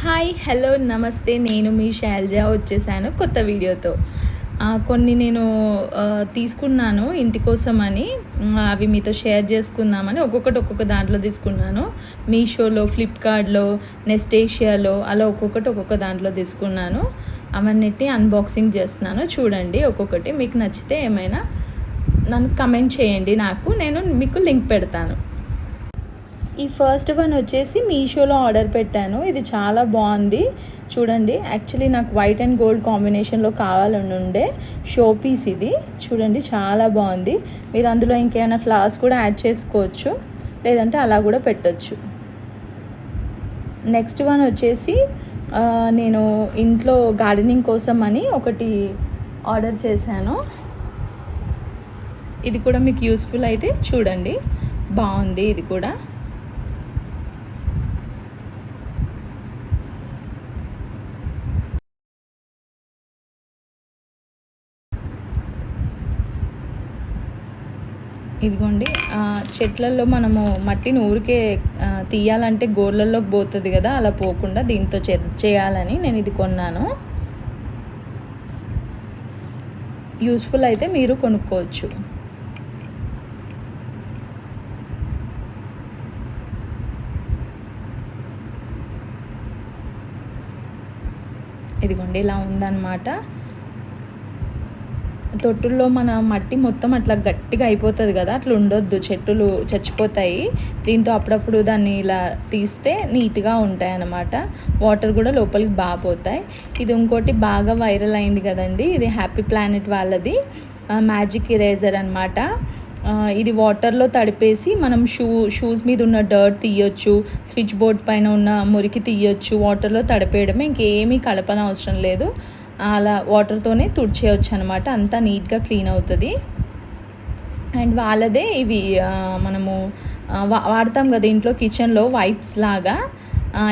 Hi hello నమస్తే నేను మీ శైలజ వచ్చేసాను కొత్త వీడియోతో. కొన్ని నేను తీసుకున్నాను ఇంటి కోసమని. అవి మీతో షేర్ చేసుకుందామని ఒక్కొక్క దాంట్లో తీసుకున్నాను. మీషోలో, ఫ్లిప్కార్ట్లో, నెస్టేషియాలో అలా ఒక్కొక్క దాంట్లో తీసుకున్నాను. అవన్నిటిని అన్బాక్సింగ్ చేస్తున్నాను. చూడండి ఒక్కొక్కటి. మీకు నచ్చితే ఏమైనా నన్ను కమెంట్ చేయండి, నేను మీకు లింక్ పెడతాను. ఈ ఫస్ట్ వన్ వచ్చేసి మీషోలో ఆర్డర్ పెట్టాను. ఇది చాలా బాగుంది. చూడండి, యాక్చువల్లీ నాకు వైట్ అండ్ గోల్డ్ కాంబినేషన్లో కావాలని ఉండే షో పీస్ ఇది. చూడండి, చాలా బాగుంది. మీరు అందులో ఇంకేమైనా ఫ్లవర్స్ కూడా యాడ్ చేసుకోవచ్చు, లేదంటే అలా కూడా పెట్టచ్చు. నెక్స్ట్ వన్ వచ్చేసి నేను ఇంట్లో గార్డెనింగ్ కోసం అని ఒకటి ఆర్డర్ చేశాను. ఇది కూడా మీకు యూస్ఫుల్ అయితే చూడండి, బాగుంది ఇది కూడా. ఇదిగోండి, చెట్లలో మనము మట్టిని ఊరికే తీయాలంటే గోర్లలోకి పోతుంది కదా, అలా పోకుండా దీంతో చేయాలని నేను ఇది కొన్నాను. యూస్ఫుల్ అయితే మీరు కొనుక్కోవచ్చు. ఇదిగోండి, ఇలా ఉందన్నమాట. తొట్టుల్లో మన మట్టి మొత్తం అట్లా గట్టిగా అయిపోతుంది కదా, అట్లా ఉండొద్దు, చెట్టులు చచ్చిపోతాయి. దీంతో అప్పుడప్పుడు దాన్ని ఇలా తీస్తే నీట్గా ఉంటాయి అన్నమాట. వాటర్ కూడా లోపలికి బాగా పోతాయి. ఇది ఇంకోటి బాగా వైరల్ అయింది కదండి, ఇది హ్యాపీ ప్లానెట్ వాళ్ళది మ్యాజిక్ ఇరేజర్ అనమాట. ఇది వాటర్లో తడిపేసి మనం షూస్ మీద ఉన్న డర్ట్ తీయొచ్చు, స్విచ్ బోర్డ్ పైన ఉన్న మురికి తీయొచ్చు. వాటర్లో తడిపేయడమే, ఇంకేమీ కలపన అవసరం లేదు. అలా వాటర్తోనే తుడిచేయచ్చు అనమాట. అంతా నీట్గా క్లీన్ అవుతుంది. అండ్ వాళ్ళదే ఇవి మనము వాడతాం కదా ఇంట్లో కిచెన్లో వైప్స్ లాగా.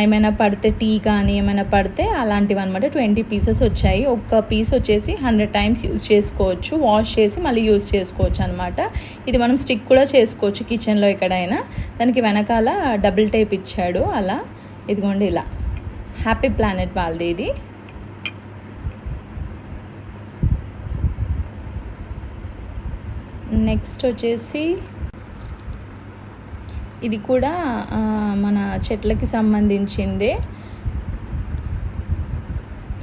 ఏమైనా పడితే టీ కానీ ఏమైనా పడితే అలాంటివి అనమాట. 20 పీసెస్ వచ్చాయి. ఒక్క పీస్ వచ్చేసి 100 టైమ్స్ యూజ్ చేసుకోవచ్చు. వాష్ చేసి మళ్ళీ యూజ్ చేసుకోవచ్చు అనమాట. ఇది మనం స్టిక్ కూడా చేసుకోవచ్చు కిచెన్లో ఎక్కడైనా. దానికి వెనకాల డబుల్ టేప్ ఇచ్చాడు అలా. ఇదిగోండి, ఇలా హ్యాపీ ప్లానెట్ వాళ్ళది ఇది. నెక్స్ట్ వచ్చేసి ఇది కూడా మన చెట్లకి సంబంధించిందే.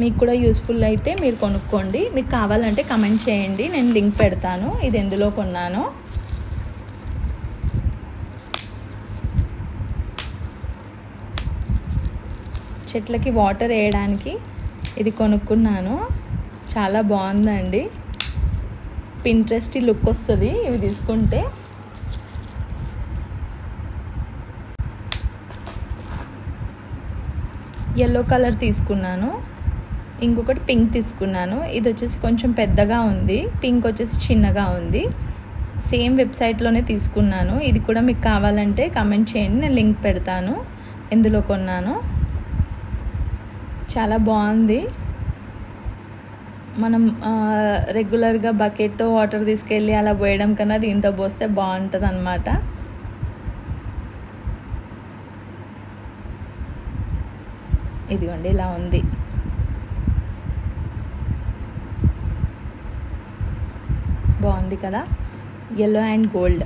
మీకు కూడా యూస్ఫుల్ అయితే మీరు కొనుక్కోండి. మీకు కావాలంటే కమెంట్ చేయండి, నేను లింక్ పెడతాను ఇది ఎందులో కొన్నానో. చెట్లకి వాటర్ వేయడానికి ఇది కొనుక్కున్నాను. చాలా బాగుందండి. పింట్రెస్ట్ లుక్ వస్తుంది ఇవి తీసుకుంటే. ఎల్లో కలర్ తీసుకున్నాను, ఇంకొకటి పింక్ తీసుకున్నాను. ఇది వచ్చేసి కొంచెం పెద్దగా ఉంది, పింక్ వచ్చేసి చిన్నగా ఉంది. సేమ్ వెబ్సైట్లోనే తీసుకున్నాను. ఇది కూడా మీకు కావాలంటే కమెంట్ చేయండి, నేను లింక్ పెడతాను ఎందులో కొన్నాను. చాలా బాగుంది. మనం రెగ్యులర్గా బకెట్తో వాటర్ తీసుకెళ్ళి అలా పోయడం కన్నా దీంతో పోస్తే బాగుంటుంది అన్నమాట. ఇదిగోండి, ఇలా ఉంది. బాగుంది కదా, ఎల్లో అండ్ గోల్డ్.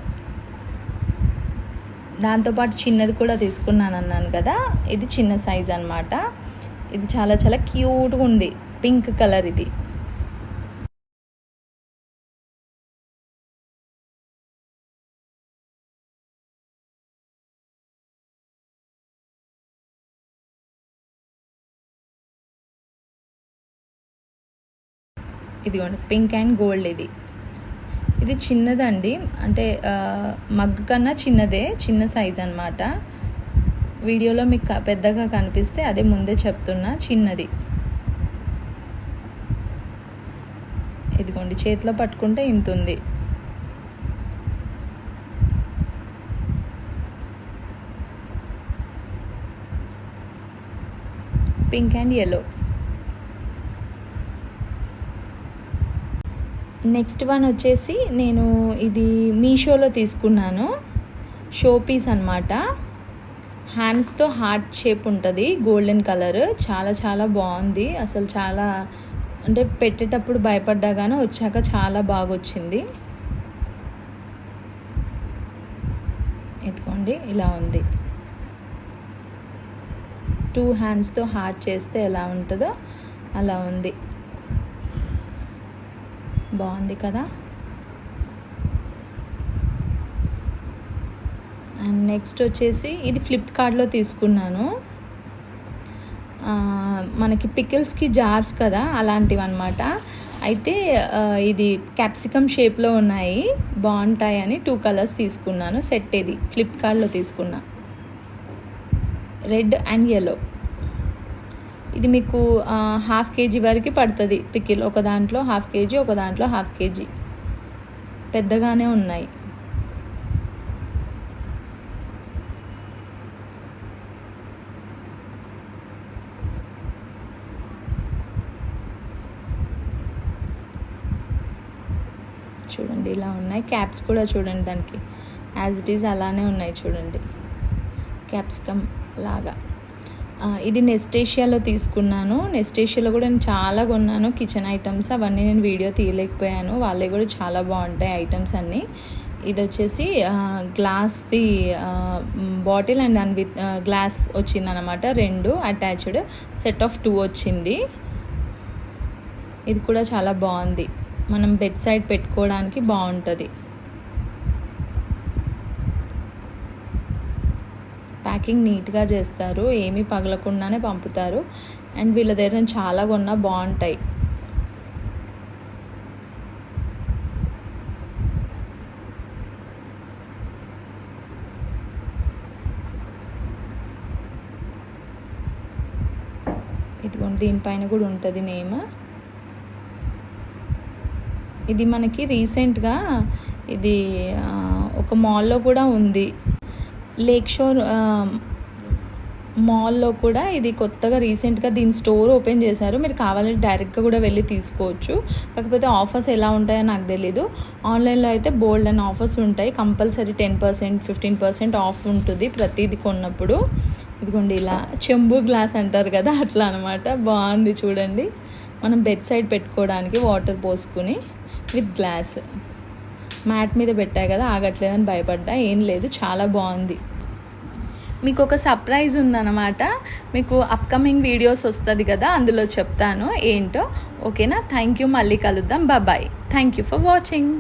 దాంతోపాటు చిన్నది కూడా తీసుకున్నాను అన్నాను కదా, ఇది చిన్న సైజ్ అన్నమాట. ఇది చాలా చాలా క్యూట్గా ఉంది, పింక్ కలర్ ఇది. ఇదిగోండి, పింక్ అండ్ గోల్డ్ ఇది. ఇది చిన్నదండి, అంటే మగ్ కన్నా చిన్నదే, చిన్న సైజ్ అనమాట. వీడియోలో మీకు పెద్దగా కనిపిస్తే అదే ముందే చెప్తున్నా, చిన్నది. ఇదిగోండి, చేతిలో పట్టుకుంటే ఇంత ఉంది. Pink and yellow. Next one వచ్చేసి నేను ఇది మీషోలో తీసుకున్నాను. షో పీస్ అనమాట. హ్యాండ్స్తో హార్ట్ షేప్ ఉంటుంది, గోల్డెన్ కలర్. చాలా చాలా బాగుంది అసలు. చాలా అంటే పెట్టేటప్పుడు భయపడ్డా కానీ వచ్చాక చాలా బాగా వచ్చింది. ఇదిగోండి ఇలా ఉంది. 2 హ్యాండ్స్తో హార్ట్ చేస్తే ఎలా ఉంటుందో అలా ఉంది. బాగుంది కదా. అండ్ నెక్స్ట్ వచ్చేసి ఇది ఫ్లిప్కార్ట్లో తీసుకున్నాను. మనకి పికిల్స్కి జార్స్ కదా అలాంటివి అనమాట. అయితే ఇది క్యాప్సికమ్ షేప్లో ఉన్నాయి, బాగుంటాయి అని 2 కలర్స్ తీసుకున్నాను. సెట్ ఇది ఫ్లిప్కార్ట్లో తీసుకున్నా, రెడ్ అండ్ yellow. ఇది మీకు 1/2 kg వరకు పడుతుంది పికిల్. ఒక దాంట్లో 1/2 kg, ఒక దాంట్లో 1/2 kg. పెద్దగానే ఉన్నాయి. చూడండి ఇలా ఉన్నాయి. క్యాప్స్ కూడా చూడండి దానికి యాజ్ ఇట్ ఈజ్ అలానే ఉన్నాయి చూడండి, క్యాప్సికమ్ లాగా. ఇది నెస్టేషియాలో తీసుకున్నాను. నెస్టేషియాలో కూడా నేను చాలా కొన్నాను కిచెన్ ఐటమ్స్. అవన్నీ నేను వీడియో తీయలేకపోయాను, వాళ్ళే కూడా చాలా బాగుంటాయి ఐటమ్స్ అన్నీ. ఇది వచ్చేసి గ్లాస్ది బాటిల్ అండ్ దాని విత్ గ్లాస్ వచ్చిందనమాట, 2 అటాచ్డ్. సెట్ ఆఫ్ 2 వచ్చింది. ఇది కూడా చాలా బాగుంది, మనం బెడ్ సైడ్ పెట్టుకోవడానికి బాగుంటుంది. ప్యాకింగ్ నీట్గా చేస్తారు, ఏమీ పగలకుండానే పంపుతారు. అండ్ వీళ్ళ దగ్గర నేను చాలా కొన్నా, బాగుంటాయి. ఇదిగోండి దీనిపైన కూడా ఉంటుంది నేమ్. ఇది మనకి రీసెంట్గా ఇది ఒక మాల్లో కూడా ఉంది, లేక్ షోర్ మాల్లో కూడా ఇది కొత్తగా రీసెంట్గా దీని స్టోర్ ఓపెన్ చేశారు. మీరు కావాలంటే డైరెక్ట్గా కూడా వెళ్ళి తీసుకోవచ్చు. కాకపోతే ఆఫర్స్ ఎలా ఉంటాయో నాకు తెలీదు. ఆన్లైన్లో అయితే బోల్డ్ అండ్ ఆఫర్స్ ఉంటాయి, కంపల్సరీ 10%, 15% ఆఫ్ ఉంటుంది ప్రతిదీ కొన్నప్పుడు. ఇదిగోండి ఇలా చెంబు గ్లాస్ అంటారు కదా అట్లా అనమాట. బాగుంది చూడండి, మనం బెడ్ సైడ్ పెట్టుకోవడానికి వాటర్ పోసుకుని విత్ గ్లాస్. మ్యాట్ మీద పెట్టాయి కదా, ఆగట్లేదని భయపడ్డా, ఏం లేదు, చాలా బాగుంది. మీకు ఒక సర్ప్రైజ్ ఉందన్నమాట, మీకు అప్కమింగ్ వీడియోస్ వస్తుంది కదా అందులో చెప్తాను ఏంటో. ఓకేనా, థ్యాంక్ యూ, మళ్ళీ కలుద్దాం, bye. Thank you for watching.